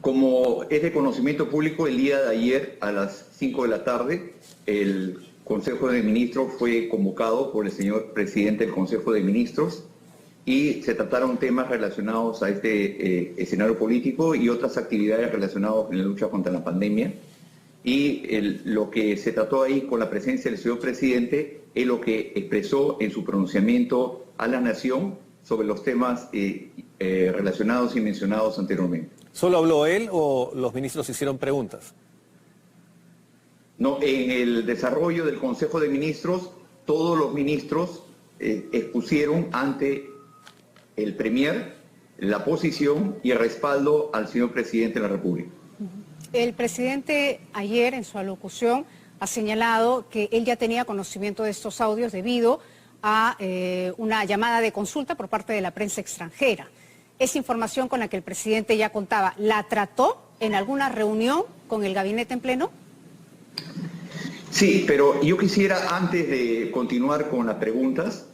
Como es de conocimiento público, el día de ayer a las 5 de la tarde, el Consejo de Ministros fue convocado por el señor presidente del Consejo de Ministros y se trataron temas relacionados a este escenario político y otras actividades relacionadas con la lucha contra la pandemia. Y lo que se trató ahí con la presencia del señor presidente es lo que expresó en su pronunciamiento a la nación sobre los temas relacionados y mencionados anteriormente. ¿Solo habló él o los ministros hicieron preguntas? No, en el desarrollo del Consejo de Ministros, todos los ministros expusieron ante el Premier la posición y el respaldo al señor presidente de la República. El presidente ayer en su alocución ha señalado que él ya tenía conocimiento de estos audios debido a una llamada de consulta por parte de la prensa extranjera. Esa información con la que el presidente ya contaba, ¿la trató en alguna reunión con el gabinete en pleno? Sí, pero yo quisiera, antes de continuar con las preguntas,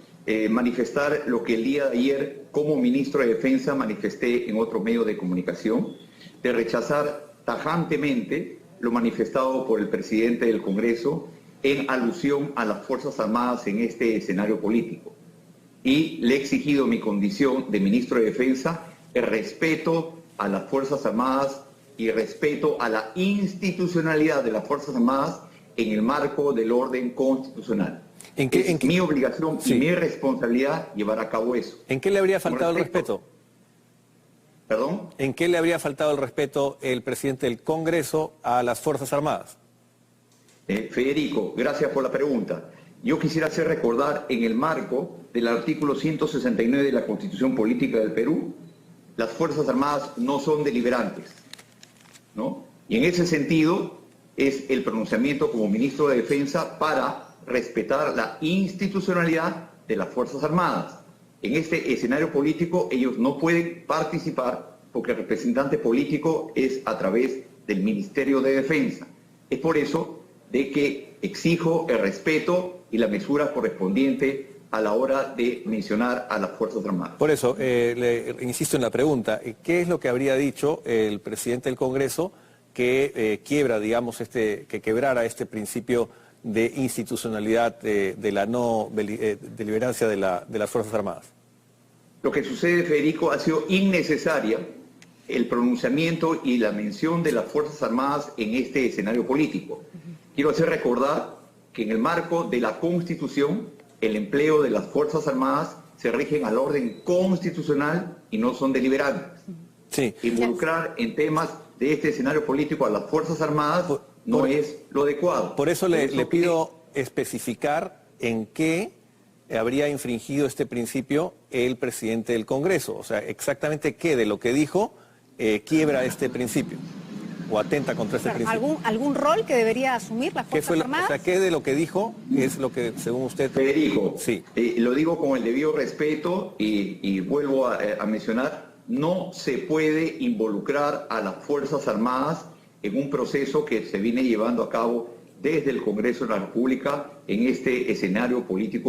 manifestar lo que el día de ayer, como ministro de Defensa, manifesté en otro medio de comunicación, de rechazar tajantemente lo manifestado por el presidente del Congreso en alusión a las Fuerzas Armadas en este escenario político. Y le he exigido mi condición de ministro de Defensa el respeto a las Fuerzas Armadas y respeto a la institucionalidad de las Fuerzas Armadas en el marco del orden constitucional. Es mi obligación y mi responsabilidad llevar a cabo eso. ¿En qué le habría faltado el respeto? ¿Perdón? ¿En qué le habría faltado el respeto el presidente del Congreso a las Fuerzas Armadas? Federico, gracias por la pregunta. Yo quisiera hacer recordar, en el marco del artículo 169 de la Constitución Política del Perú, las Fuerzas Armadas no son deliberantes, ¿no? Y en ese sentido es el pronunciamiento como ministro de Defensa para respetar la institucionalidad de las Fuerzas Armadas. En este escenario político ellos no pueden participar porque el representante político es a través del Ministerio de Defensa. Es por eso de que exijo el respeto y la mesura correspondiente a la hora de mencionar a las Fuerzas Armadas. Por eso, le insisto en la pregunta, ¿qué es lo que habría dicho el presidente del Congreso que quiebra, digamos, que quebrara este principio de institucionalidad de la no deliberancia de las Fuerzas Armadas? Lo que sucede, Federico, ha sido innecesaria el pronunciamiento y la mención de las Fuerzas Armadas en este escenario político. Quiero hacer recordar que en el marco de la Constitución, el empleo de las Fuerzas Armadas se rigen al orden constitucional y no son deliberantes. Sí. Involucrar en temas de este escenario político a las Fuerzas Armadas no es lo adecuado. Por eso le pido especificar en qué habría infringido este principio el presidente del Congreso. O sea, exactamente qué de lo que dijo quiebra este principio o atenta contra este principio. ¿Algún rol que debería asumir las Fuerzas Armadas? O sea, ¿qué de lo que dijo es lo que, según usted... Federico, sí. Lo digo con el debido respeto y vuelvo a mencionar, no se puede involucrar a las Fuerzas Armadas en un proceso que se viene llevando a cabo desde el Congreso de la República en este escenario político